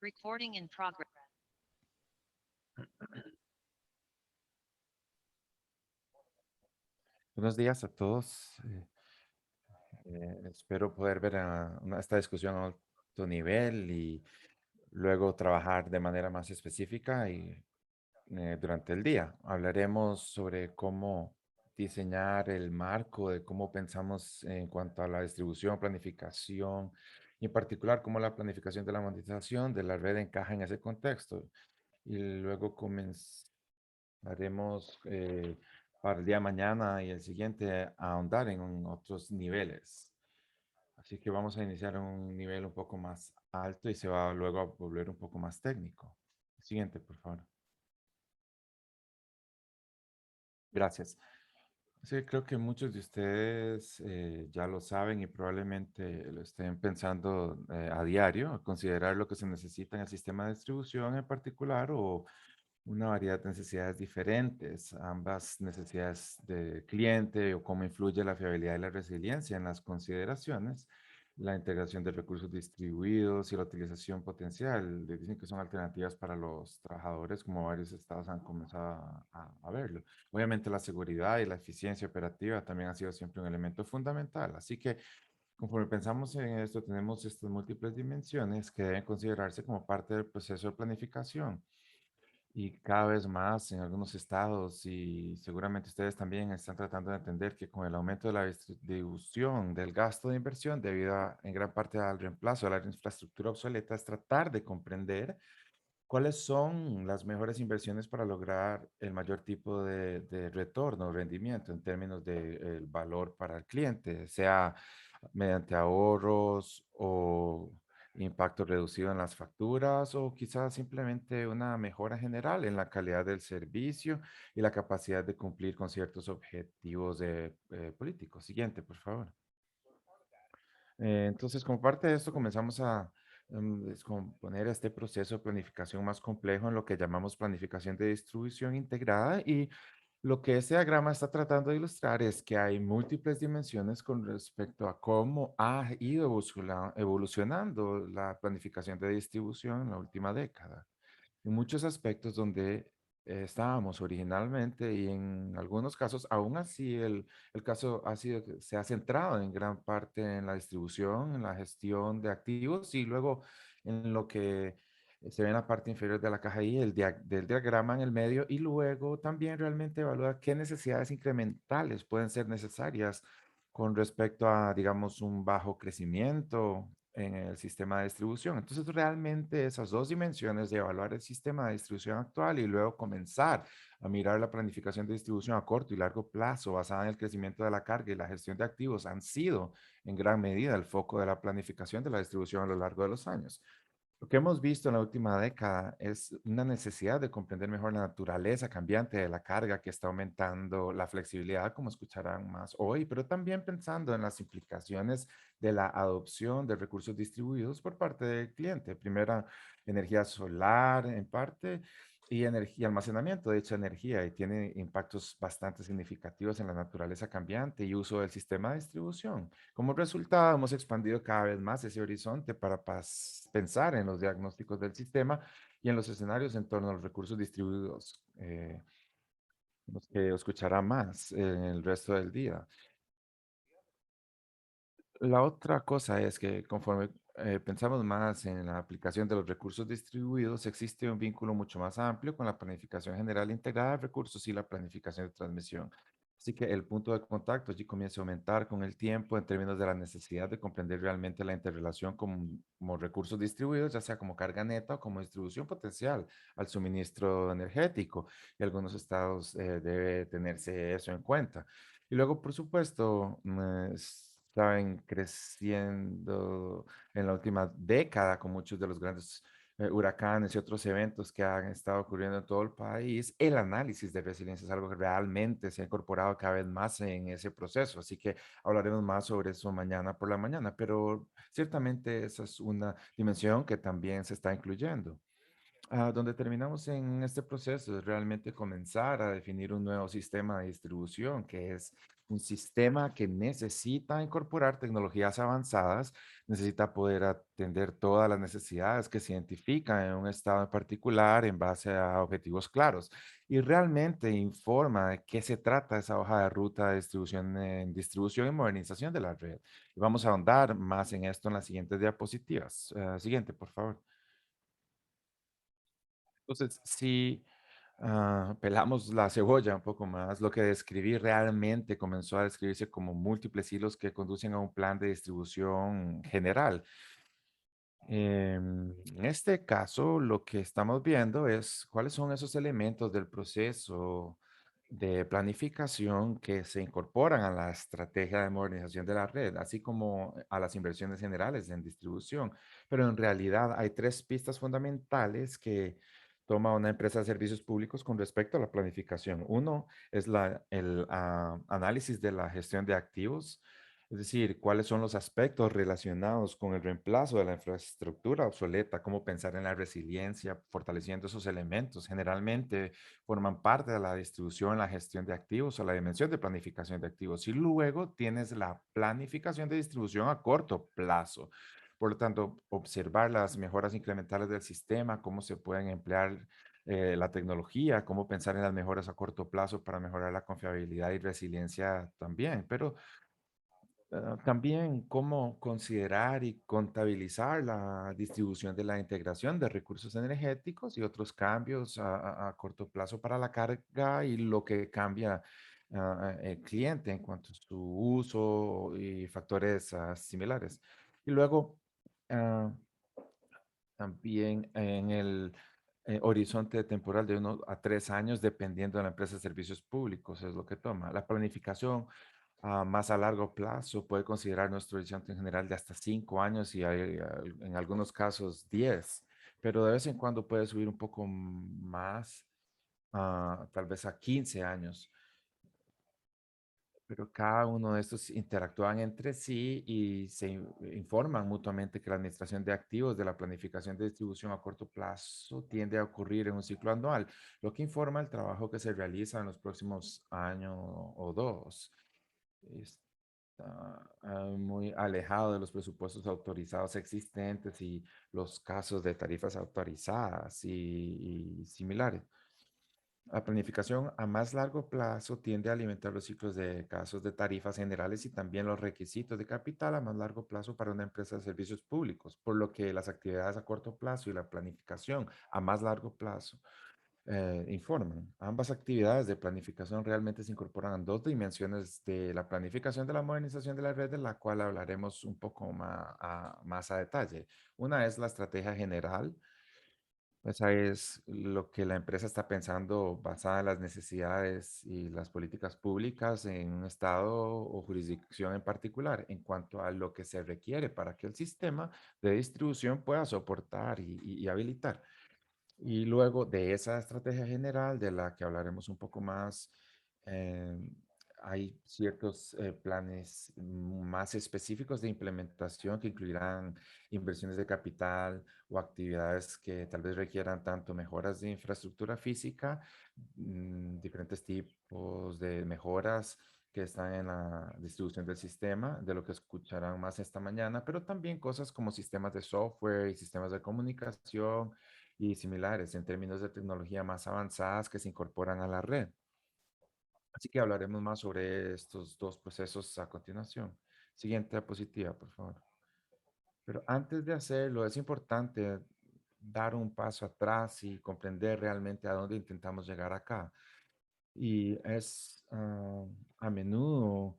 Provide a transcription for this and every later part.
Recording in progress. Buenos días a todos. Espero poder ver esta discusión a alto nivel y luego trabajar de manera más específica durante el día. Hablaremos sobre cómo diseñar el marco de cómo pensamos en cuanto a la distribución, planificación y en particular cómo la planificación de la monetización de la red encaja en ese contexto. Y luego haremos para el día de mañana y el siguiente a ahondar en otros niveles. Así que vamos a iniciar un nivel un poco más alto y se va luego a volver un poco más técnico. Siguiente, por favor. Gracias. Sí, creo que muchos de ustedes ya lo saben y probablemente lo estén pensando a diario, a considerar lo que se necesita en el sistema de distribución en particular o una variedad de necesidades diferentes, ambas necesidades del cliente o cómo influye la fiabilidad y la resiliencia en las consideraciones, la integración de recursos distribuidos y la utilización potencial. Dicen que son alternativas para los trabajadores, como varios estados han comenzado a verlo. Obviamente la seguridad y la eficiencia operativa también ha sido siempre un elemento fundamental. Así que conforme pensamos en esto, tenemos estas múltiples dimensiones que deben considerarse como parte del proceso de planificación. Y cada vez más en algunos estados, y seguramente ustedes también están tratando de entender que con el aumento de la distribución del gasto de inversión debido en gran parte al reemplazo de la infraestructura obsoleta, es tratar de comprender cuáles son las mejores inversiones para lograr el mayor tipo de retorno o rendimiento en términos del valor para el cliente, sea mediante ahorros o impacto reducido en las facturas o quizás simplemente una mejora general en la calidad del servicio y la capacidad de cumplir con ciertos objetivos políticos. Siguiente, por favor. Entonces, como parte de esto, comenzamos a descomponer este proceso de planificación más complejo en lo que llamamos planificación de distribución integrada y lo que este diagrama está tratando de ilustrar es que hay múltiples dimensiones con respecto a cómo ha ido evolucionando la planificación de distribución en la última década en muchos aspectos donde estábamos originalmente y en algunos casos, aún así, el caso ha sido que se ha centrado en gran parte en la distribución, en la gestión de activos y luego en lo que se ve en la parte inferior de la caja ahí, del diagrama en el medio y luego también realmente evaluar qué necesidades incrementales pueden ser necesarias con respecto a, digamos, un bajo crecimiento en el sistema de distribución. Entonces, realmente esas dos dimensiones de evaluar el sistema de distribución actual y luego comenzar a mirar la planificación de distribución a corto y largo plazo basada en el crecimiento de la carga y la gestión de activos han sido en gran medida el foco de la planificación de la distribución a lo largo de los años. Lo que hemos visto en la última década es una necesidad de comprender mejor la naturaleza cambiante de la carga que está aumentando la flexibilidad, como escucharán más hoy, pero también pensando en las implicaciones de la adopción de recursos distribuidos por parte del cliente. Primera, energía solar en parte y energía, almacenamiento de dicha energía y tiene impactos bastante significativos en la naturaleza cambiante y uso del sistema de distribución. Como resultado, hemos expandido cada vez más ese horizonte para pensar en los diagnósticos del sistema y en los escenarios en torno a los recursos distribuidos, los que escuchará más en el resto del día. La otra cosa es que conforme pensamos más en la aplicación de los recursos distribuidos, existe un vínculo mucho más amplio con la planificación general integrada de recursos y la planificación de transmisión. Así que el punto de contacto allí comienza a aumentar con el tiempo en términos de la necesidad de comprender realmente la interrelación como recursos distribuidos, ya sea como carga neta o como distribución potencial al suministro energético. Y algunos estados debe tenerse eso en cuenta. Y luego, por supuesto, saben creciendo en la última década con muchos de los grandes huracanes y otros eventos que han estado ocurriendo en todo el país. El análisis de resiliencia es algo que realmente se ha incorporado cada vez más en ese proceso. Así que hablaremos más sobre eso mañana por la mañana, pero ciertamente esa es una dimensión que también se está incluyendo. Donde terminamos en este proceso es realmente comenzar a definir un nuevo sistema de distribución, que es un sistema que necesita incorporar tecnologías avanzadas, necesita poder atender todas las necesidades que se identifican en un estado en particular en base a objetivos claros y realmente informa de qué se trata esa hoja de ruta de distribución, en distribución y modernización de la red. Y vamos a ahondar más en esto en las siguientes diapositivas. Siguiente, por favor. Entonces, si pelamos la cebolla un poco más, lo que describí realmente comenzó a describirse como múltiples hilos que conducen a un plan de distribución general. En este caso, lo que estamos viendo es cuáles son esos elementos del proceso de planificación que se incorporan a la estrategia de modernización de la red, así como a las inversiones generales en distribución. Pero en realidad hay tres pistas fundamentales que toma una empresa de servicios públicos con respecto a la planificación. Uno es el análisis de la gestión de activos, es decir, cuáles son los aspectos relacionados con el reemplazo de la infraestructura obsoleta, cómo pensar en la resiliencia, fortaleciendo esos elementos. Generalmente forman parte de la distribución, la gestión de activos o la dimensión de planificación de activos. Y luego tienes la planificación de distribución a corto plazo. Por lo tanto, observar las mejoras incrementales del sistema, cómo se pueden emplear la tecnología, cómo pensar en las mejoras a corto plazo para mejorar la confiabilidad y resiliencia también. Pero también cómo considerar y contabilizar la distribución de la integración de recursos energéticos y otros cambios a corto plazo para la carga y lo que cambia el cliente en cuanto a su uso y factores similares. Y luego, ah, también en el horizonte temporal de 1 a 3 años, dependiendo de la empresa de servicios públicos, es lo que toma. La planificación más a largo plazo puede considerar nuestro horizonte en general de hasta 5 años y en algunos casos 10, pero de vez en cuando puede subir un poco más, tal vez a 15 años. Pero cada uno de estos interactúan entre sí y se informan mutuamente que la administración de activos de la planificación de distribución a corto plazo tiende a ocurrir en un ciclo anual, lo que informa el trabajo que se realiza en los próximos años o dos. Está muy alejado de los presupuestos autorizados existentes y los casos de tarifas autorizadas y similares. La planificación a más largo plazo tiende a alimentar los ciclos de casos de tarifas generales y también los requisitos de capital a más largo plazo para una empresa de servicios públicos, por lo que las actividades a corto plazo y la planificación a más largo plazo informan. Ambas actividades de planificación realmente se incorporan en dos dimensiones de la planificación de la modernización de la red, de la cual hablaremos un poco más a detalle. Una es la estrategia general. Esa es lo que la empresa está pensando basada en las necesidades y las políticas públicas en un estado o jurisdicción en particular, en cuanto a lo que se requiere para que el sistema de distribución pueda soportar y habilitar. Y luego de esa estrategia general, de la que hablaremos un poco más, eh, hay ciertos planes más específicos de implementación que incluirán inversiones de capital o actividades que tal vez requieran tanto mejoras de infraestructura física, diferentes tipos de mejoras que están en la distribución del sistema, de lo que escucharán más esta mañana, pero también cosas como sistemas de software y sistemas de comunicación y similares en términos de tecnología más avanzadas que se incorporan a la red. Así que hablaremos más sobre estos dos procesos a continuación. Siguiente diapositiva, por favor. Pero antes de hacerlo, es importante dar un paso atrás y comprender realmente a dónde intentamos llegar acá. Y es a menudo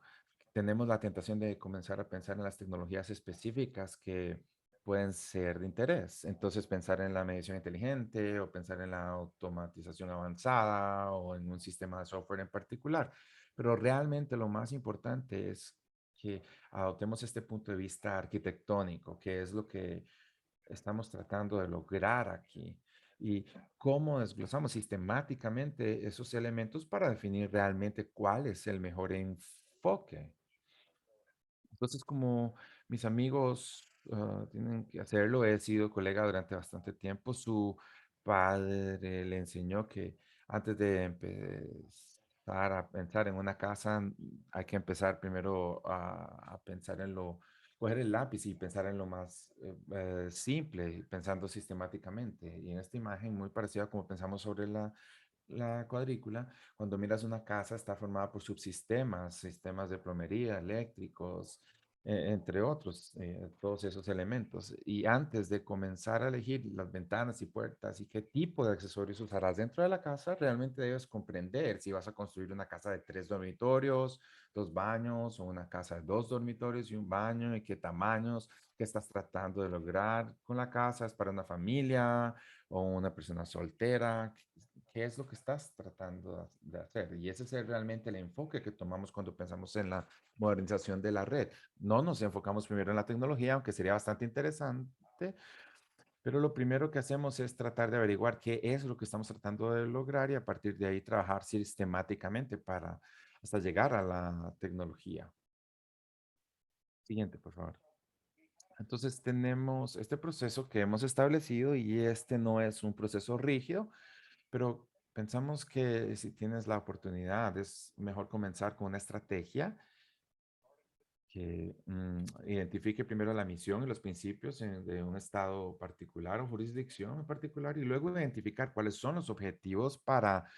tenemos la tentación de comenzar a pensar en las tecnologías específicas que pueden ser de interés. Entonces, pensar en la medición inteligente o pensar en la automatización avanzada o en un sistema de software en particular. Pero realmente lo más importante es que adoptemos este punto de vista arquitectónico, que es lo que estamos tratando de lograr aquí y cómo desglosamos sistemáticamente esos elementos para definir realmente cuál es el mejor enfoque. Entonces, como mis amigos tienen que hacerlo, he sido colega durante bastante tiempo. Su padre le enseñó que antes de a pensar en una casa, hay que empezar primero a pensar en lo, coger el lápiz y pensar en lo más simple, pensando sistemáticamente. Y en esta imagen, muy parecida como pensamos sobre la cuadrícula, cuando miras una casa está formada por subsistemas, sistemas de plomería, eléctricos, entre otros, todos esos elementos. Y antes de comenzar a elegir las ventanas y puertas y qué tipo de accesorios usarás dentro de la casa, realmente debes comprender si vas a construir una casa de 3 dormitorios, 2 baños, o una casa de 2 dormitorios y un baño, y qué tamaños, qué estás tratando de lograr con la casa, es para una familia o una persona soltera, qué es lo que estás tratando de hacer. Y ese es realmente el enfoque que tomamos cuando pensamos en la modernización de la red. No nos enfocamos primero en la tecnología, aunque sería bastante interesante, pero lo primero que hacemos es tratar de averiguar qué es lo que estamos tratando de lograr y a partir de ahí trabajar sistemáticamente para hasta llegar a la tecnología. Siguiente, por favor. Entonces tenemos este proceso que hemos establecido y este no es un proceso rígido, pero pensamos que si tienes la oportunidad es mejor comenzar con una estrategia que identifique primero la misión y los principios de un estado particular o jurisdicción en particular y luego identificar cuáles son los objetivos para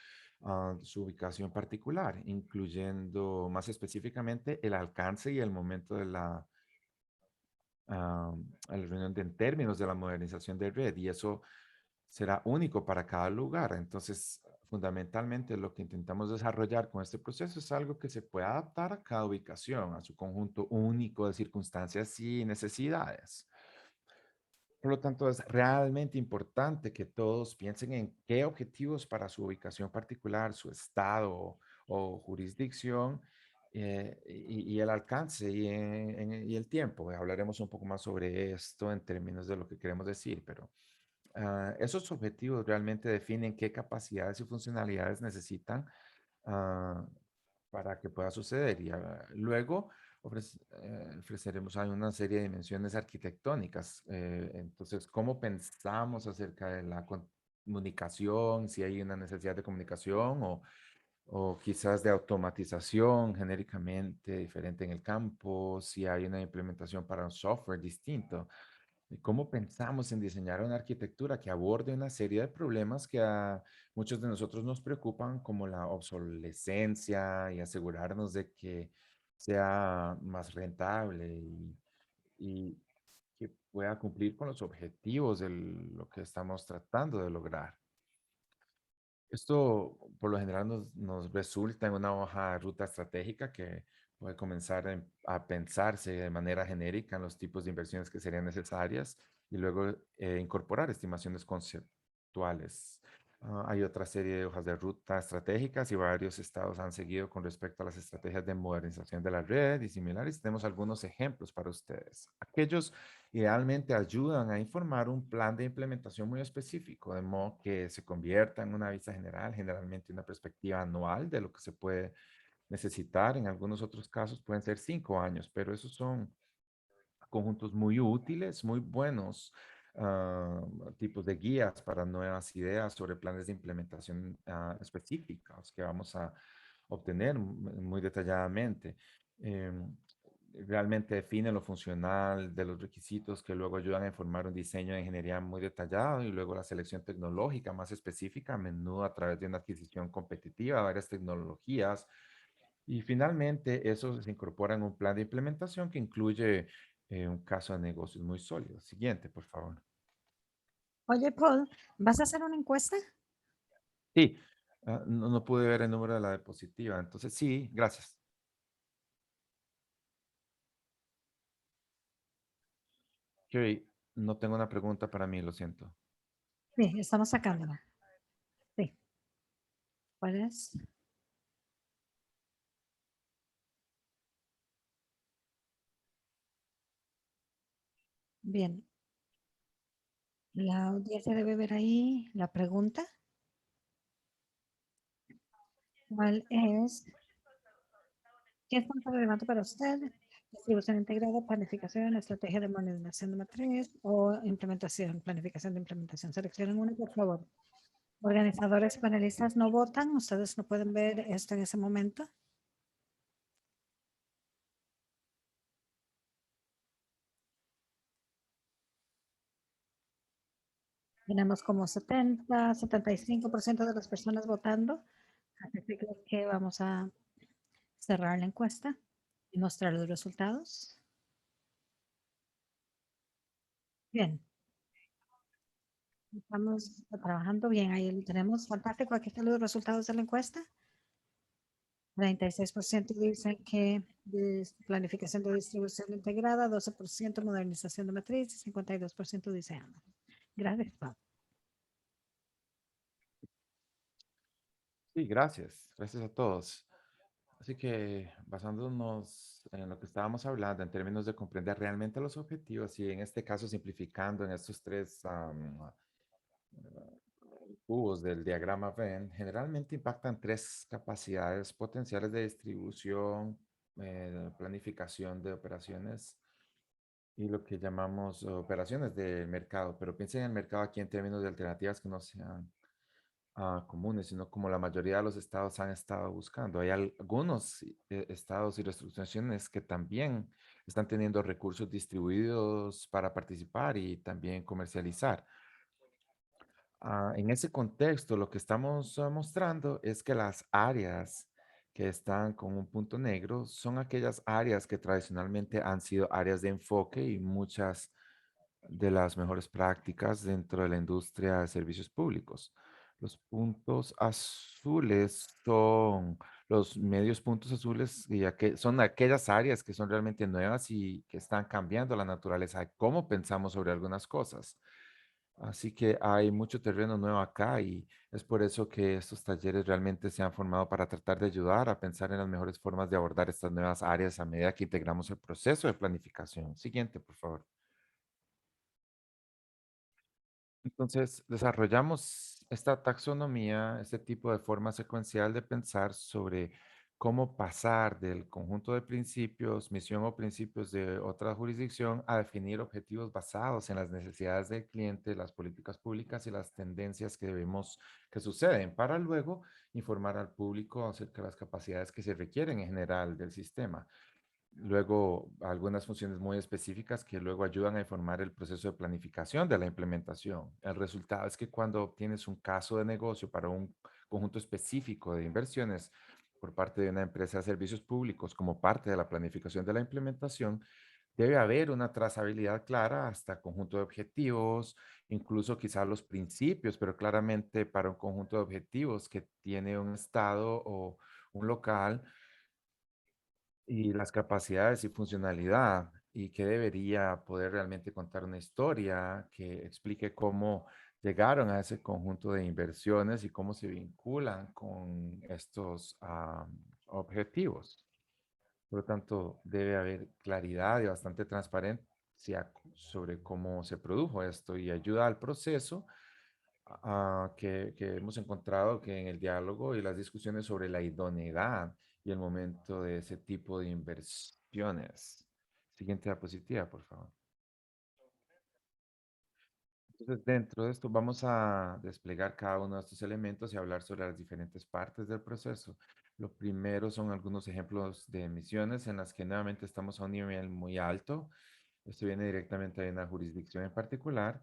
su ubicación particular, incluyendo más específicamente el alcance y el momento de la reunión en términos de la modernización de red y eso será único para cada lugar. Entonces, fundamentalmente lo que intentamos desarrollar con este proceso es algo que se pueda adaptar a cada ubicación, a su conjunto único de circunstancias y necesidades. Por lo tanto, es realmente importante que todos piensen en qué objetivos para su ubicación particular, su estado o jurisdicción y el alcance y el tiempo. Hablaremos un poco más sobre esto en términos de lo que queremos decir, pero esos objetivos realmente definen qué capacidades y funcionalidades necesitan ah, para que pueda suceder. Y luego ofreceremos ahí una serie de dimensiones arquitectónicas. Entonces, ¿cómo pensamos acerca de la comunicación? Si hay una necesidad de comunicación o quizás de automatización genéricamente diferente en el campo, si hay una implementación para un software distinto. ¿Y cómo pensamos en diseñar una arquitectura que aborde una serie de problemas que a muchos de nosotros nos preocupan, como la obsolescencia y asegurarnos de que sea más rentable y que pueda cumplir con los objetivos de lo que estamos tratando de lograr? Esto por lo general nos resulta en una hoja de ruta estratégica que puede comenzar a pensarse de manera genérica en los tipos de inversiones que serían necesarias y luego incorporar estimaciones conceptuales. Hay otra serie de hojas de ruta estratégicas y varios estados han seguido con respecto a las estrategias de modernización de la red y similares. Tenemos algunos ejemplos para ustedes. Aquellos idealmente ayudan a informar un plan de implementación muy específico, de modo que se convierta en una vista general, generalmente una perspectiva anual de lo que se puede necesitar. En algunos otros casos pueden ser 5 años, pero esos son conjuntos muy útiles, muy buenos tipos de guías para nuevas ideas sobre planes de implementación específicos que vamos a obtener muy detalladamente. Em, Realmente define lo funcional de los requisitos que luego ayudan a informar un diseño de ingeniería muy detallado y luego la selección tecnológica más específica, a menudo a través de una adquisición competitiva de varias tecnologías. Y finalmente, eso se incorpora en un plan de implementación que incluye un caso de negocios muy sólido. Siguiente, por favor. Oye, Paul, ¿vas a hacer una encuesta? Sí, no pude ver el número de la diapositiva, entonces sí, gracias. Kerry, no tengo una pregunta para mí, lo siento. Sí, estamos sacándola. Sí, ¿cuál es? Bien, la audiencia debe ver ahí la pregunta. ¿Cuál es? ¿Qué es tan relevante para usted? Distribución integrada, planificación, estrategia de modernización de matriz o implementación, planificación de implementación. Seleccionen una, por favor. Organizadores panelistas no votan. Ustedes no pueden ver esto en ese momento. Tenemos como 75% de las personas votando. Así que creo que vamos a cerrar la encuesta y mostrar los resultados. Bien, estamos trabajando bien. Ahí lo tenemos. Fantástico. Aquí están los resultados de la encuesta. 36% dicen que planificación de distribución integrada, 12% modernización de matriz y 52% dicen ambas. Gracias, Pablo. Sí, gracias. Gracias a todos. Así que basándonos en lo que estábamos hablando en términos de comprender realmente los objetivos y en este caso simplificando en estos tres cubos del diagrama Venn, generalmente impactan tres capacidades potenciales de distribución, planificación de operaciones y lo que llamamos operaciones de mercado. Pero piensen en el mercado aquí en términos de alternativas que no sean comunes, sino como la mayoría de los estados han estado buscando. Hay algunos estados y restricciones que también están teniendo recursos distribuidos para participar y también comercializar. En ese contexto, lo que estamos mostrando es que las áreas que están con un punto negro son aquellas áreas que tradicionalmente han sido áreas de enfoque y muchas de las mejores prácticas dentro de la industria de servicios públicos. Los puntos azules son los medios puntos azules, y que son aquellas áreas que son realmente nuevas y que están cambiando la naturaleza de cómo pensamos sobre algunas cosas. Así que hay mucho terreno nuevo acá y es por eso que estos talleres realmente se han formado para tratar de ayudar a pensar en las mejores formas de abordar estas nuevas áreas a medida que integramos el proceso de planificación. Siguiente, por favor. Entonces, desarrollamos esta taxonomía, este tipo de forma secuencial de pensar sobre cómo pasar del conjunto de principios, misión o principios de otra jurisdicción a definir objetivos basados en las necesidades del cliente, las políticas públicas y las tendencias que que suceden, para luego informar al público acerca de las capacidades que se requieren en general del sistema. Luego, algunas funciones muy específicas que luego ayudan a informar el proceso de planificación de la implementación. El resultado es que cuando obtienes un caso de negocio para un conjunto específico de inversiones por parte de una empresa de servicios públicos como parte de la planificación de la implementación, debe haber una trazabilidad clara hasta conjunto de objetivos, incluso quizás los principios, pero claramente para un conjunto de objetivos que tiene un estado o un local y las capacidades y funcionalidad y que debería poder realmente contar una historia que explique cómo llegaron a ese conjunto de inversiones y cómo se vinculan con estos objetivos. Por lo tanto, debe haber claridad y bastante transparencia sobre cómo se produjo esto y ayuda al proceso que hemos encontrado que en el diálogo y las discusiones sobre la idoneidad y el momento de ese tipo de inversiones. Siguiente diapositiva, por favor. Entonces, dentro de esto vamos a desplegar cada uno de estos elementos y hablar sobre las diferentes partes del proceso. Lo primero son algunos ejemplos de emisiones en las que nuevamente estamos a un nivel muy alto. Esto viene directamente de una jurisdicción en particular,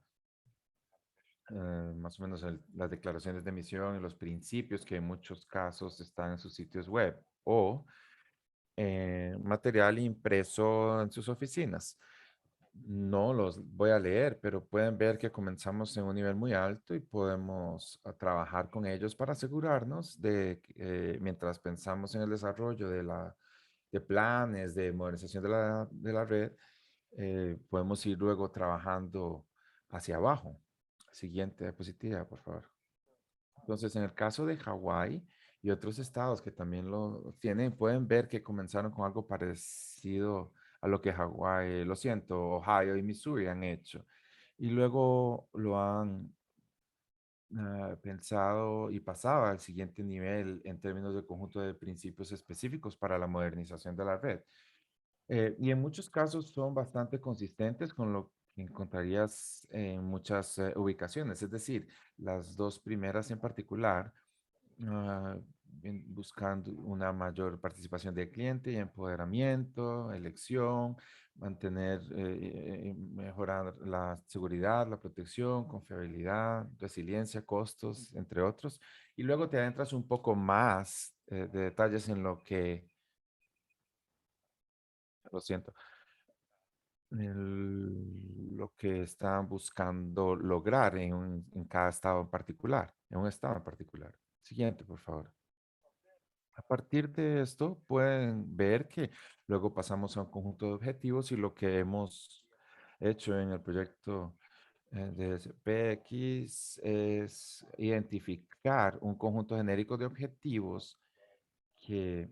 más o menos las declaraciones de emisión y los principios que en muchos casos están en sus sitios web o material impreso en sus oficinas. No los voy a leer, pero pueden ver que comenzamos en un nivel muy alto y podemos trabajar con ellos para asegurarnos de que mientras pensamos en el desarrollo de planes de modernización de de la red, podemos ir luego trabajando hacia abajo. Siguiente diapositiva, por favor. Entonces, en el caso de Hawái y otros estados que también lo tienen, pueden ver que comenzaron con algo parecido a lo que Hawái, lo siento, Ohio y Missouri han hecho. Y luego lo han pensado y pasado al siguiente nivel en términos de conjunto de principios específicos para la modernización de la red. Y en muchos casos son bastante consistentes con lo que encontrarías en muchas ubicaciones, es decir, las dos primeras en particular, ah, buscando una mayor participación del cliente y empoderamiento, elección, mantener, mejorar la seguridad, la protección, confiabilidad, resiliencia, costos, entre otros. Y luego te adentras un poco más de detalles en lo que, lo siento, lo que están buscando lograr en cada estado en particular, en un estado en particular. Siguiente, por favor. A partir de esto, pueden ver que luego pasamos a un conjunto de objetivos y lo que hemos hecho en el proyecto de PX es identificar un conjunto genérico de objetivos que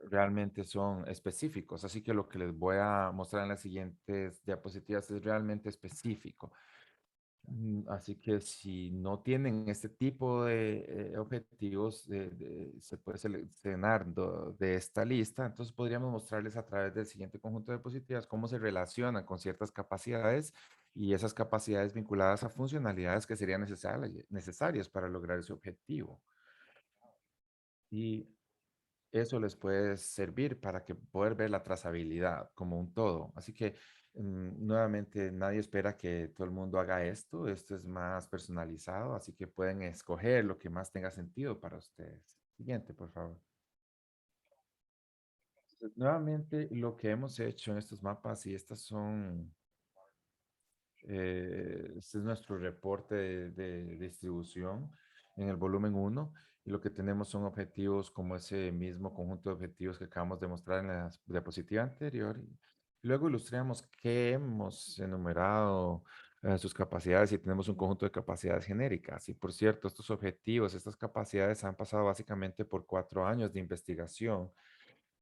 realmente son específicos. Así que lo que les voy a mostrar en las siguientes diapositivas es realmente específico. Así que si no tienen este tipo de objetivos, se puede seleccionar de esta lista. Entonces podríamos mostrarles a través del siguiente conjunto de diapositivas cómo se relacionan con ciertas capacidades y esas capacidades vinculadas a funcionalidades que serían necesarias para lograr ese objetivo. Y eso les puede servir para que poder ver la trazabilidad como un todo. Así que nuevamente nadie espera que todo el mundo haga esto. Esto es más personalizado, así que pueden escoger lo que más tenga sentido para ustedes. Siguiente, por favor. Entonces, nuevamente lo que hemos hecho en estos mapas y estas son este es nuestro reporte de distribución en el volumen uno y lo que tenemos son objetivos como ese mismo conjunto de objetivos que acabamos de mostrar en la diapositiva anterior. Y luego ilustramos qué hemos enumerado, sus capacidades y tenemos un conjunto de capacidades genéricas. Y por cierto, estos objetivos, estas capacidades han pasado básicamente por 4 años de investigación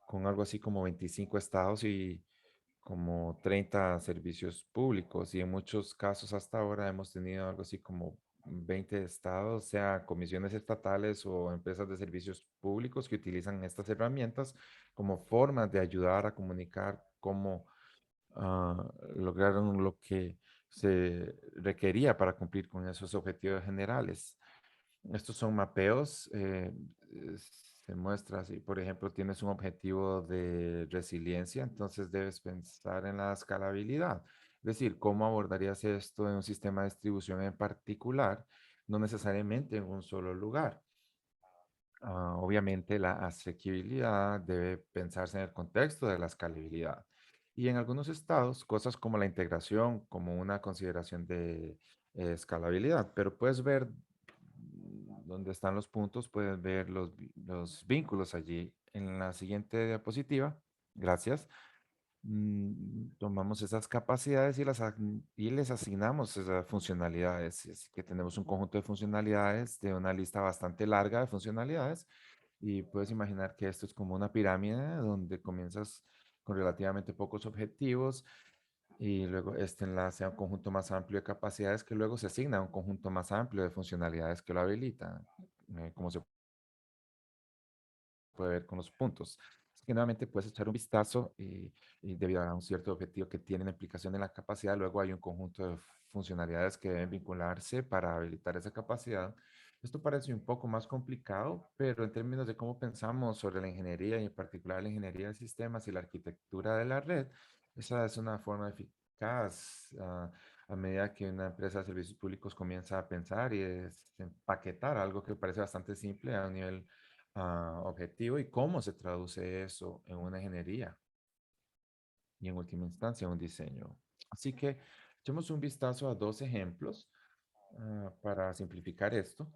con algo así como 25 estados y como 30 servicios públicos y en muchos casos hasta ahora hemos tenido algo así como 20 estados, sea comisiones estatales o empresas de servicios públicos que utilizan estas herramientas como formas de ayudar a comunicar cómo lograron lo que se requería para cumplir con esos objetivos generales. Estos son mapeos. Se muestra así, por ejemplo, tienes un objetivo de resiliencia, entonces debes pensar en la escalabilidad. Es decir, ¿cómo abordarías esto en un sistema de distribución en particular? No necesariamente en un solo lugar. Obviamente la asequibilidad debe pensarse en el contexto de la escalabilidad. Y en algunos estados, cosas como la integración, como una consideración de escalabilidad, pero puedes ver dónde están los puntos, puedes ver los vínculos allí. En la siguiente diapositiva, gracias. Tomamos esas capacidades y les asignamos esas funcionalidades. Así que tenemos un conjunto de funcionalidades de una lista bastante larga de funcionalidades y puedes imaginar que esto es como una pirámide donde comienzas con relativamente pocos objetivos y luego este enlace a un conjunto más amplio de capacidades que luego se asigna a un conjunto más amplio de funcionalidades que lo habilitan, como se puede ver con los puntos. Así que nuevamente puedes echar un vistazo y debido a un cierto objetivo que tiene la implicación en la capacidad, luego hay un conjunto de funcionalidades que deben vincularse para habilitar esa capacidad. Esto parece un poco más complicado, pero en términos de cómo pensamos sobre la ingeniería y en particular la ingeniería de sistemas y la arquitectura de la red, esa es una forma eficaz a medida que una empresa de servicios públicos comienza a pensar y empaquetar algo que parece bastante simple a un nivel objetivo y cómo se traduce eso en una ingeniería y en última instancia un diseño. Así que echemos un vistazo a dos ejemplos para simplificar esto,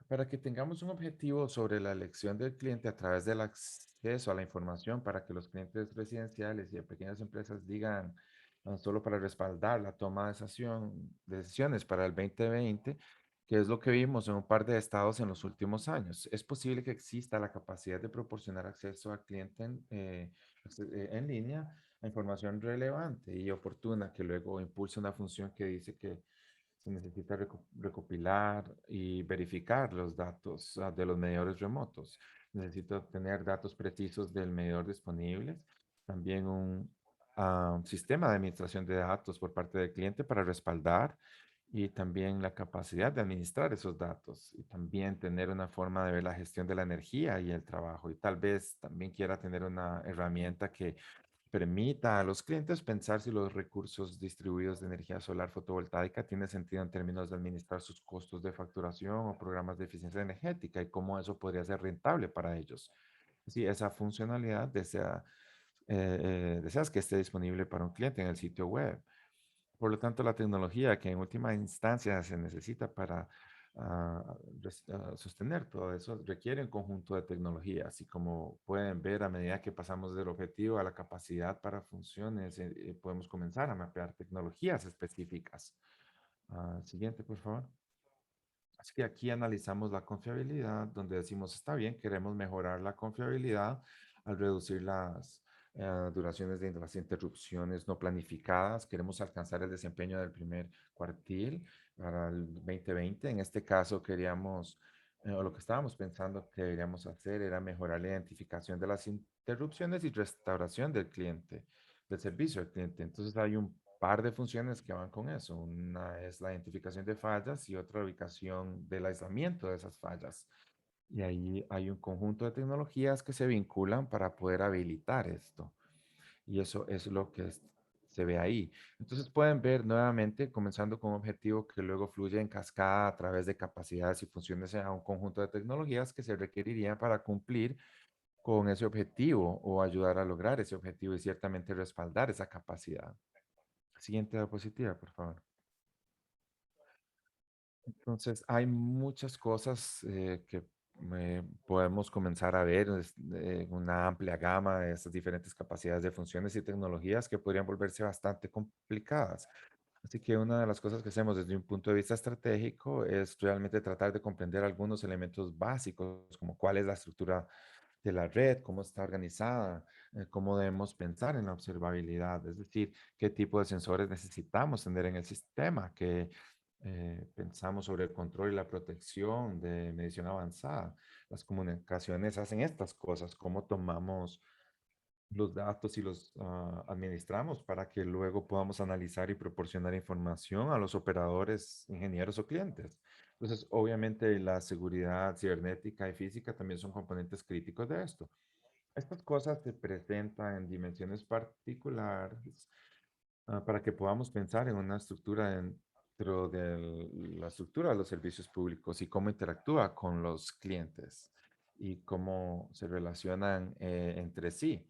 para que tengamos un objetivo sobre la elección del cliente a través del acceso a la información para que los clientes residenciales y de pequeñas empresas digan, no solo para respaldar la toma de decisiones para el 2020, que es lo que vimos en un par de estados en los últimos años. Es posible que exista la capacidad de proporcionar acceso al cliente en línea a información relevante y oportuna que luego impulse una función que dice que se necesita recopilar y verificar los datos de los medidores remotos. Necesito tener datos precisos del medidor disponibles. También sistema de administración de datos por parte del cliente para respaldar y también la capacidad de administrar esos datos y también tener una forma de ver la gestión de la energía y el trabajo y tal vez también quiera tener una herramienta que permita a los clientes pensar si los recursos distribuidos de energía solar fotovoltaica tiene sentido en términos de administrar sus costos de facturación o programas de eficiencia energética y cómo eso podría ser rentable para ellos. Si esa funcionalidad deseas que esté disponible para un cliente en el sitio web. Por lo tanto, la tecnología que en última instancia se necesita para sostener todo eso requiere un conjunto de tecnologías y como pueden ver, a medida que pasamos del objetivo a la capacidad para funciones, podemos comenzar a mapear tecnologías específicas. Siguiente, por favor. Así que aquí analizamos la confiabilidad, donde decimos, está bien, queremos mejorar la confiabilidad al reducir las duraciones de las interrupciones no planificadas. Queremos alcanzar el desempeño del primer cuartil para el 2020. En este caso, queríamos, o lo que estábamos pensando que deberíamos hacer era mejorar la identificación de las interrupciones y restauración del cliente, del servicio al cliente. Entonces, hay un par de funciones que van con eso. Una es la identificación de fallas y otra la ubicación del aislamiento de esas fallas. Y ahí hay un conjunto de tecnologías que se vinculan para poder habilitar esto. Y eso es lo que se ve ahí. Entonces pueden ver nuevamente, comenzando con un objetivo que luego fluye en cascada a través de capacidades y funciones a un conjunto de tecnologías que se requerirían para cumplir con ese objetivo o ayudar a lograr ese objetivo y ciertamente respaldar esa capacidad. Siguiente diapositiva, por favor. Entonces, hay muchas cosas que podemos comenzar a ver, una amplia gama de estas diferentes capacidades de funciones y tecnologías que podrían volverse bastante complicadas. Así que una de las cosas que hacemos desde un punto de vista estratégico es realmente tratar de comprender algunos elementos básicos, como cuál es la estructura de la red, cómo está organizada, cómo debemos pensar en la observabilidad, es decir, qué tipo de sensores necesitamos tener en el sistema, que pensamos sobre el control y la protección de medición avanzada. Las comunicaciones hacen estas cosas, cómo tomamos los datos y los administramos para que luego podamos analizar y proporcionar información a los operadores, ingenieros o clientes. Entonces, obviamente, la seguridad cibernética y física también son componentes críticos de esto. Estas cosas se presentan en dimensiones particulares para que podamos pensar en una estructura dentro de la estructura de los servicios públicos y cómo interactúa con los clientes y cómo se relacionan entre sí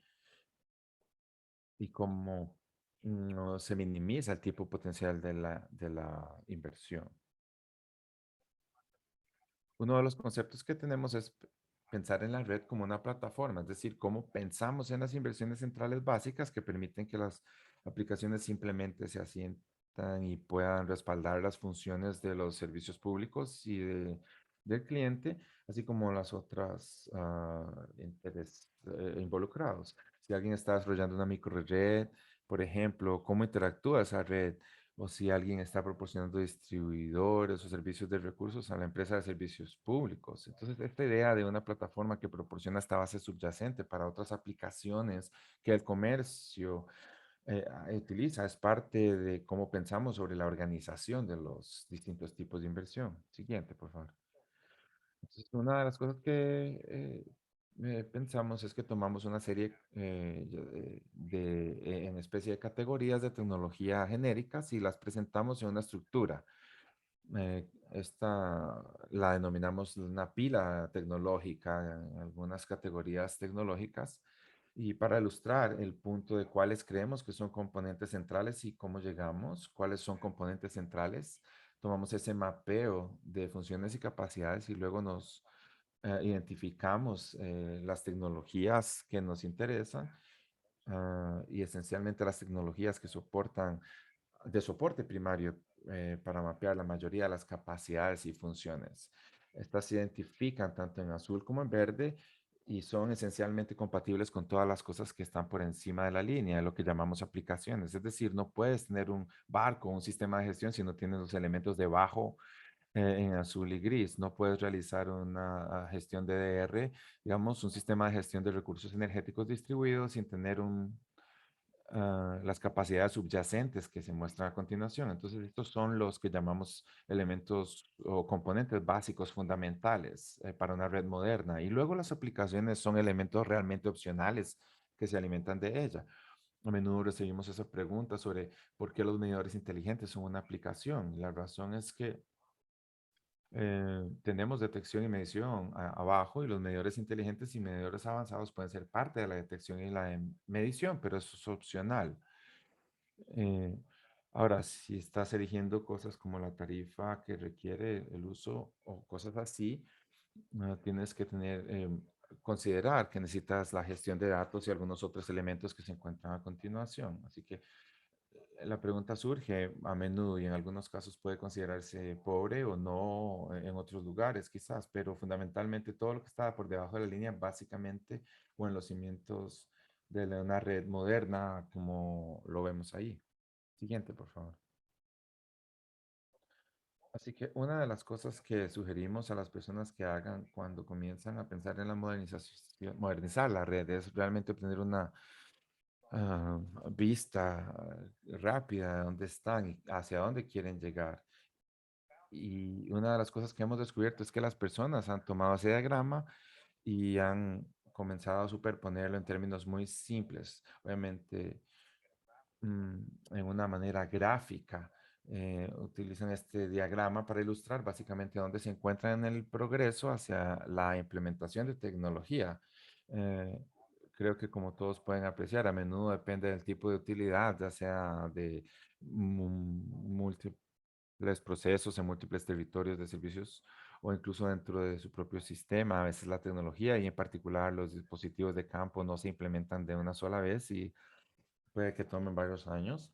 y cómo no se minimiza el tipo potencial de la inversión. Uno de los conceptos que tenemos es pensar en la red como una plataforma, es decir, cómo pensamos en las inversiones centrales básicas que permiten que las aplicaciones simplemente se asientan y puedan respaldar las funciones de los servicios públicos y del cliente, así como las otras intereses involucrados. Si alguien está desarrollando una microred, por ejemplo, cómo interactúa esa red o si alguien está proporcionando distribuidores o servicios de recursos a la empresa de servicios públicos. Entonces, esta idea de una plataforma que proporciona esta base subyacente para otras aplicaciones que el comercio utiliza es parte de cómo pensamos sobre la organización de los distintos tipos de inversión. Siguiente, por favor. Entonces, una de las cosas que pensamos es que tomamos una serie en especie de categorías de tecnología genéricas y las presentamos en una estructura. Esta la denominamos una pila tecnológica en algunas categorías tecnológicas. Y para ilustrar el punto de cuáles creemos que son componentes centrales y cómo llegamos, cuáles son componentes centrales, tomamos ese mapeo de funciones y capacidades y luego nos identificamos las tecnologías que nos interesan y esencialmente las tecnologías que soportan de soporte primario para mapear la mayoría de las capacidades y funciones. Estas se identifican tanto en azul como en verde y son esencialmente compatibles con todas las cosas que están por encima de la línea, de lo que llamamos aplicaciones. Es decir, no puedes tener un barco, un sistema de gestión si no tienes los elementos debajo en azul y gris. No puedes realizar una gestión de DR, digamos, un sistema de gestión de recursos energéticos distribuidos sin tener las capacidades subyacentes que se muestran a continuación. Entonces, estos son los que llamamos elementos o componentes básicos fundamentales para una red moderna. Y luego las aplicaciones son elementos realmente opcionales que se alimentan de ella. A menudo recibimos esa pregunta sobre por qué los medidores inteligentes son una aplicación. La razón es que tenemos detección y medición abajo, y los medidores inteligentes y medidores avanzados pueden ser parte de la detección y la medición, pero eso es opcional. Eh, Ahora, si estás eligiendo cosas como la tarifa que requiere el uso o cosas así, tienes que considerar que necesitas la gestión de datos y algunos otros elementos que se encuentran a continuación. Así que la pregunta surge a menudo y en algunos casos puede considerarse pobre o no en otros lugares quizás, pero fundamentalmente todo lo que está por debajo de la línea básicamente o en los cimientos de una red moderna como lo vemos ahí. Siguiente, por favor. Así que una de las cosas que sugerimos a las personas que hagan cuando comienzan a pensar en la modernización, modernizar la red es realmente obtener una ah, vista rápida de dónde están y hacia dónde quieren llegar. Y una de las cosas que hemos descubierto es que las personas han tomado ese diagrama y han comenzado a superponerlo en términos muy simples. Obviamente, mm, en una manera gráfica. Utilizan este diagrama para ilustrar básicamente dónde se encuentran en el progreso hacia la implementación de tecnología. Eh, Creo que como todos pueden apreciar, a menudo depende del tipo de utilidad, ya sea de múltiples procesos en múltiples territorios de servicios o incluso dentro de su propio sistema. A veces la tecnología y en particular los dispositivos de campo no se implementan de una sola vez y puede que tomen varios años.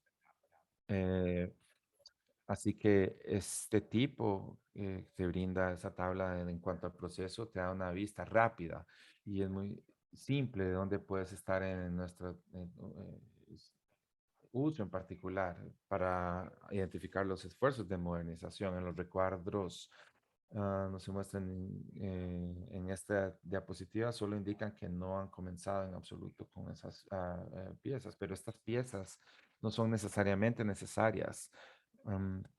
Eh, Así que este tipo te brinda esa tabla en cuanto al proceso, te da una vista rápida y es muy simple de dónde puedes estar en nuestro uso en particular para identificar los esfuerzos de modernización. En los recuadros no se muestran en esta diapositiva, solo indican que no han comenzado en absoluto con esas piezas, pero estas piezas no son necesariamente necesarias,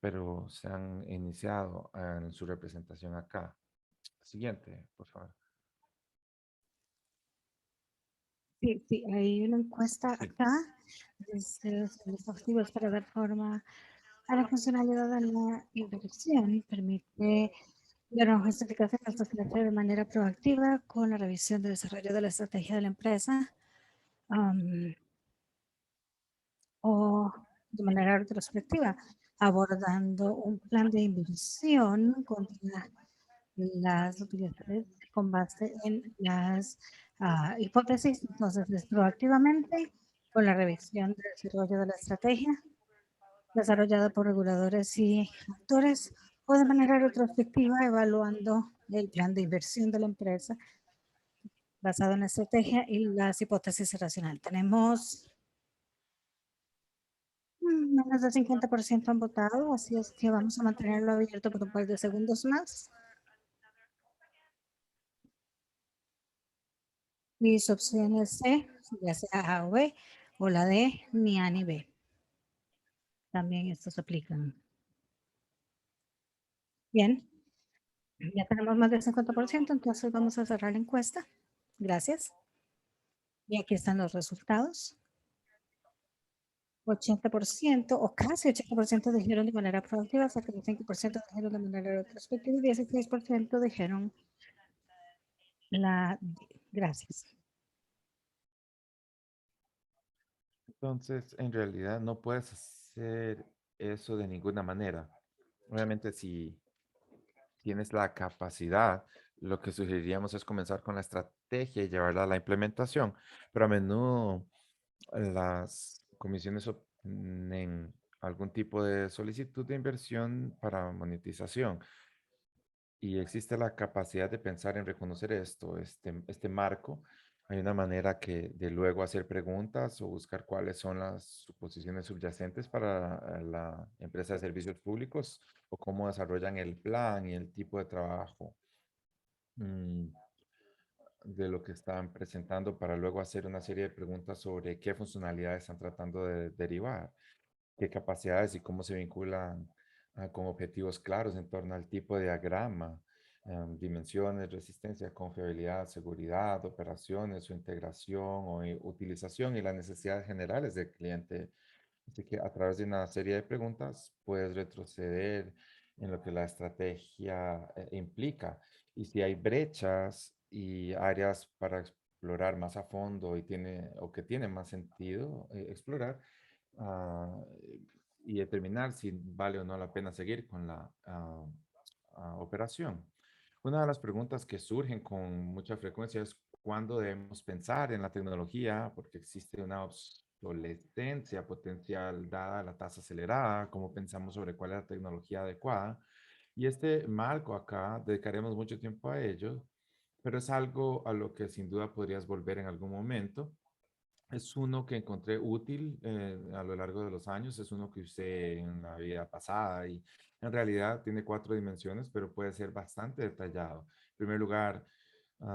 pero se han iniciado en su representación acá. Siguiente, por favor. Sí, sí, hay una encuesta Sí. acá desde los objetivos para dar forma a la funcionalidad de la inversión. Permite dar una justificación de manera proactiva con la revisión de desarrollo de la estrategia de la empresa am, o de manera retrospectiva, abordando un plan de inversión contra las utilidades con base en las hipótesis. Entonces, es proactivamente con la revisión del desarrollo de la estrategia desarrollada por reguladores y actores o de manera retrospectiva evaluando el plan de inversión de la empresa basado en la estrategia y las hipótesis racionales. Tenemos menos del 50% han votado, así es que vamos a mantenerlo abierto por un par de segundos más. Mis opciones C, ya sea A o B, o la D, ni A ni B. También estos aplican. Bien, ya tenemos más del 50%, entonces vamos a cerrar la encuesta. Gracias. Y aquí están los resultados. 80% o casi 80% dijeron de manera proactiva, 75% dijeron de manera retrospectiva y 16% dijeron la D. Gracias. Entonces, en realidad no puedes hacer eso de ninguna manera. Obviamente, si tienes la capacidad, lo que sugeriríamos es comenzar con la estrategia y llevarla a la implementación, pero a menudo las comisiones obtienen algún tipo de solicitud de inversión para monetización y existe la capacidad de pensar en reconocer esto, este marco. Hay una manera que de luego hacer preguntas o buscar cuáles son las suposiciones subyacentes para la empresa de servicios públicos o cómo desarrollan el plan y el tipo de trabajo. Mm, de lo que están presentando para luego hacer una serie de preguntas sobre qué funcionalidades están tratando de derivar, qué capacidades y cómo se vinculan con objetivos claros en torno al tipo de diagrama, dimensiones, resistencia, confiabilidad, seguridad, operaciones, su integración o utilización y las necesidades generales del cliente. Así que a través de una serie de preguntas puedes retroceder en lo que la estrategia implica. Y si hay brechas y áreas para explorar más a fondo y o que tiene más sentido explorar, ah, y determinar si vale o no la pena seguir con la operación. Una de las preguntas que surgen con mucha frecuencia es cuándo debemos pensar en la tecnología, porque existe una obsolescencia potencial dada la tasa acelerada, cómo pensamos sobre cuál es la tecnología adecuada. Y este marco acá, dedicaremos mucho tiempo a ello, pero es algo a lo que sin duda podrías volver en algún momento. Es uno que encontré útil a lo largo de los años, es uno que usé en la vida pasada y en realidad tiene cuatro dimensiones, pero puede ser bastante detallado. En primer lugar,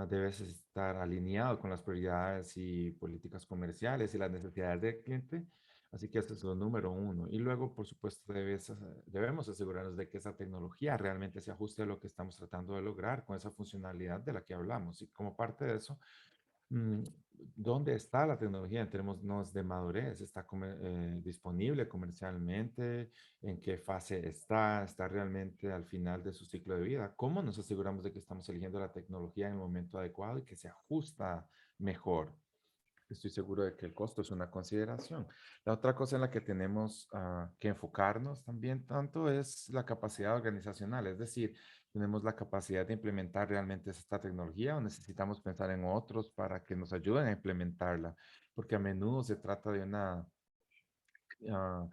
debes estar alineado con las prioridades y políticas comerciales y las necesidades del cliente, así que ese es lo número uno. Y luego, por supuesto, debemos asegurarnos de que esa tecnología realmente se ajuste a lo que estamos tratando de lograr con esa funcionalidad de la que hablamos. Y como parte de eso, mm, ¿dónde está la tecnología en términos de madurez? ¿Está disponible comercialmente? ¿En qué fase está? ¿Está realmente al final de su ciclo de vida? ¿Cómo nos aseguramos de que estamos eligiendo la tecnología en el momento adecuado y que se ajusta mejor? Estoy seguro de que el costo es una consideración. La otra cosa en la que tenemos que enfocarnos también tanto es la capacidad organizacional, es decir, tenemos la capacidad de implementar realmente esta tecnología o necesitamos pensar en otros para que nos ayuden a implementarla, porque a menudo se trata de una ah,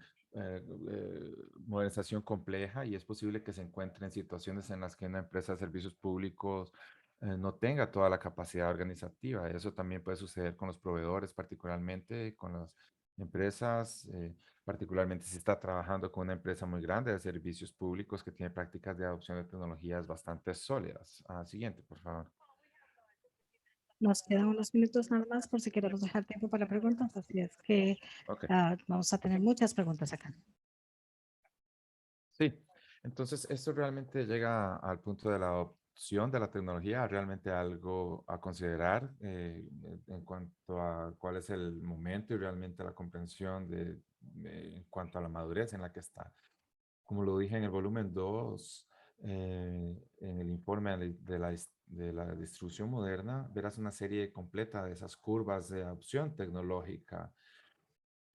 modernización compleja y es posible que se encuentre en situaciones en las que una empresa de servicios públicos no tenga toda la capacidad organizativa. Eso también puede suceder con los proveedores, particularmente con las empresas, particularmente si está trabajando con una empresa muy grande de servicios públicos que tiene prácticas de adopción de tecnologías bastante sólidas. Siguiente, por favor. Nos quedan unos minutos nada más por si queremos dejar tiempo para preguntas, así es que Ok. vamos a tener muchas preguntas acá. Sí, entonces esto realmente llega al punto de la adopción de la tecnología, realmente algo a considerar en cuanto a cuál es el momento y realmente la comprensión en cuanto a la madurez en la que está. Como lo dije en el volumen 2, en el informe de la distribución moderna, verás una serie completa de esas curvas de adopción tecnológica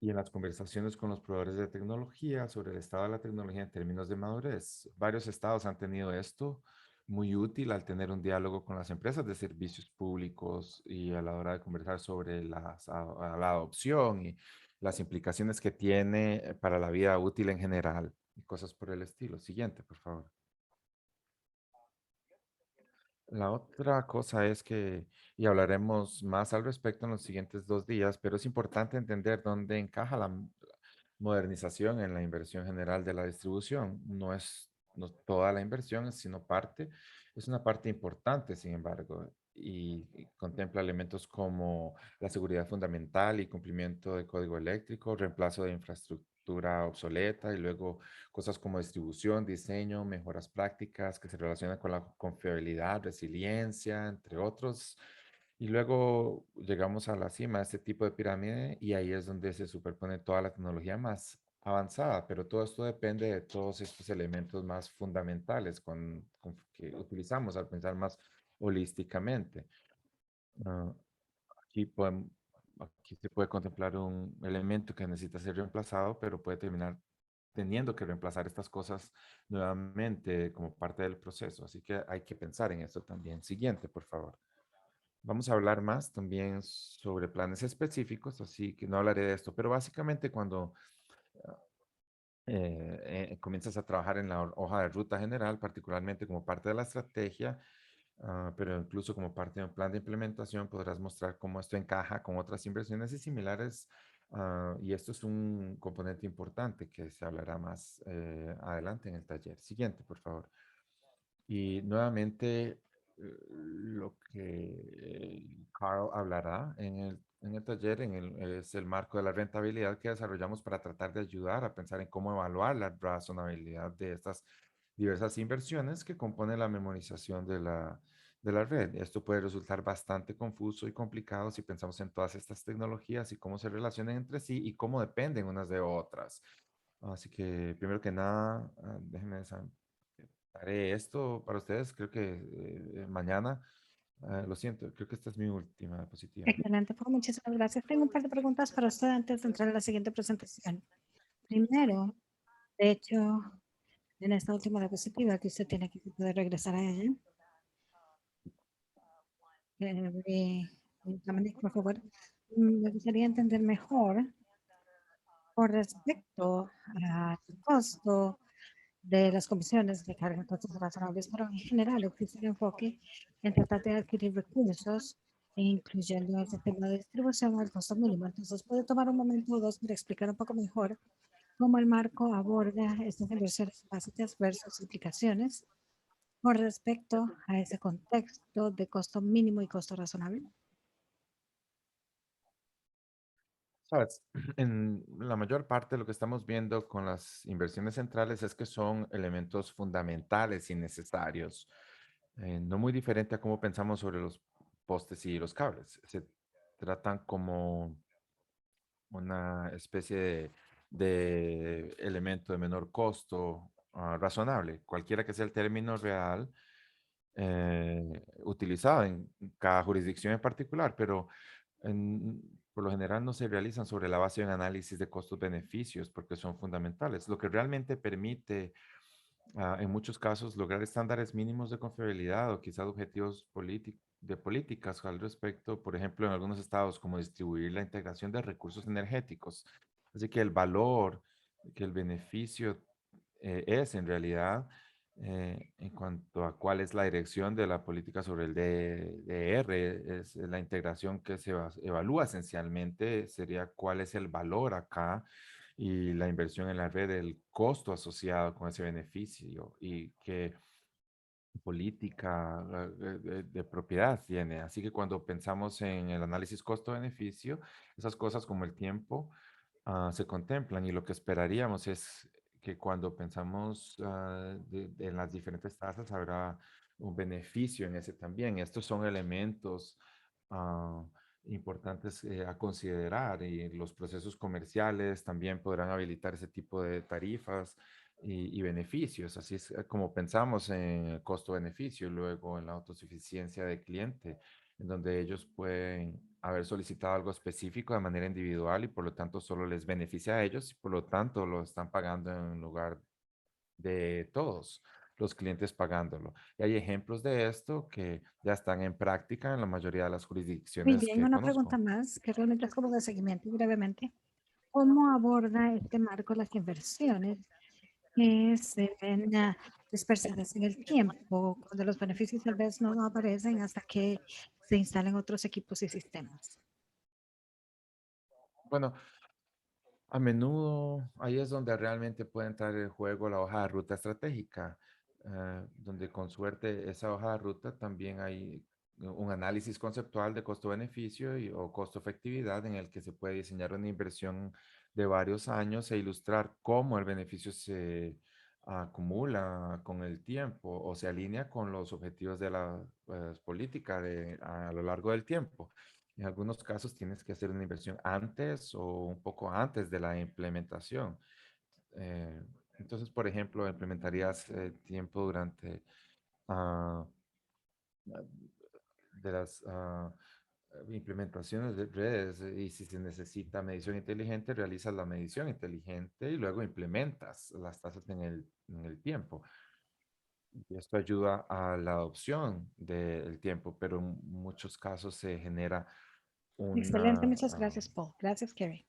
y en las conversaciones con los proveedores de tecnología sobre el estado de la tecnología en términos de madurez. Varios estados han tenido esto muy útil al tener un diálogo con las empresas de servicios públicos y a la hora de conversar sobre la adopción y las implicaciones que tiene para la vida útil en general y cosas por el estilo. Siguiente, por favor. La otra cosa es que, y hablaremos más al respecto en los siguientes 2 días, pero es importante entender dónde encaja la modernización en la inversión general de la distribución. No toda la inversión, sino parte. Es una parte importante, sin embargo, y contempla elementos como la seguridad fundamental y cumplimiento de código eléctrico, reemplazo de infraestructura obsoleta y luego cosas como distribución, diseño, mejoras prácticas que se relacionan con la confiabilidad, resiliencia, entre otros. Y luego llegamos a la cima de este tipo de pirámide y ahí es donde se superpone toda la tecnología más avanzada, pero todo esto depende de todos estos elementos más fundamentales que utilizamos al pensar más holísticamente. Ah, aquí, aquí se puede contemplar un elemento que necesita ser reemplazado, pero puede terminar teniendo que reemplazar estas cosas nuevamente como parte del proceso. Así que hay que pensar en esto también. Siguiente, por favor. Vamos a hablar más también sobre planes específicos, así que no hablaré de esto, pero básicamente cuando comienzas a trabajar en la hoja de ruta general, particularmente como parte de la estrategia, pero incluso como parte de un plan de implementación, podrás mostrar cómo esto encaja con otras inversiones y similares. Y esto es un componente importante que se hablará más adelante en el taller. Siguiente, por favor. Y nuevamente, lo que Carl hablará en el taller es el marco de la rentabilidad que desarrollamos para tratar de ayudar a pensar en cómo evaluar la razonabilidad de estas diversas inversiones que componen la memorización de la red. Esto puede resultar bastante confuso y complicado si pensamos en todas estas tecnologías y cómo se relacionan entre sí y cómo dependen unas de otras. Así que, primero que nada, déjenme haré esto para ustedes. Creo que mañana, lo siento, creo que esta es mi última diapositiva. Excelente, pues muchísimas gracias. Tengo un par de preguntas para usted antes de entrar a la siguiente presentación. Primero, de hecho, en esta última diapositiva que usted tiene que poder regresar a ella. Dominic, por favor, me gustaría entender mejor con respecto al costo de las comisiones de carga de costos razonables, pero en general existe un enfoque en tratar de adquirir recursos, incluyendo el sistema de distribución al costo mínimo. Entonces, puede tomar un momento o dos para explicar un poco mejor cómo el marco aborda estas inversiones básicas versus implicaciones con respecto a ese contexto de costo mínimo y costo razonable. Sabes, en la mayor parte de lo que estamos viendo con las inversiones centrales es que son elementos fundamentales y necesarios, no muy diferente a cómo pensamos sobre los postes y los cables. Se tratan como una especie de elemento de menor costo, razonable, cualquiera que sea el término real utilizado en cada jurisdicción en particular, pero por lo general no se realizan sobre la base de un análisis de costos-beneficios porque son fundamentales. Lo que realmente permite en muchos casos lograr estándares mínimos de confiabilidad o quizás objetivos de políticas al respecto, por ejemplo, en algunos estados, como distribuir la integración de recursos energéticos. Así que el valor, que el beneficio es en realidad en cuanto a cuál es la dirección de la política sobre el DDR, es la integración que se evalúa esencialmente, sería cuál es el valor acá y la inversión en la red, el costo asociado con ese beneficio y qué política de propiedad tiene. Así que cuando pensamos en el análisis costo-beneficio, esas cosas como el tiempo se contemplan y lo que esperaríamos es que cuando pensamos en las diferentes tasas habrá un beneficio en ese también. Estos son elementos ah, importantes a considerar y los procesos comerciales también podrán habilitar ese tipo de tarifas y beneficios. Así es como pensamos en el costo-beneficio, luego en la autosuficiencia del cliente, en donde ellos pueden haber solicitado algo específico de manera individual y por lo tanto solo les beneficia a ellos y por lo tanto lo están pagando en lugar de todos los clientes pagándolo. Y hay ejemplos de esto que ya están en práctica en la mayoría de las Muy jurisdicciones bien, que una pregunta conozco. más, que realmente es como de seguimiento y brevemente. ¿Cómo aborda este marco las inversiones que se ven dispersadas en el tiempo, cuando los beneficios tal vez no aparecen hasta que se instalen otros equipos y sistemas? Bueno, a menudo ahí es donde realmente puede entrar en juego la hoja de ruta estratégica, donde con suerte esa hoja de ruta también hay un análisis conceptual de costo-beneficio o costo-efectividad en el que se puede diseñar una inversión de varios años e ilustrar cómo el beneficio se acumula con el tiempo o se alinea con los objetivos de la política a lo largo del tiempo. En algunos casos tienes que hacer una inversión antes o un poco antes de la implementación. Eh, entonces, por ejemplo, implementarías tiempo durante ah, de las implementaciones de redes y si se necesita medición inteligente, realizas la medición inteligente y luego implementas las tasas en el tiempo. Y esto ayuda a la adopción del tiempo, pero en muchos casos se genera Excelente, una muchas gracias, Paul. Gracias, Kerry.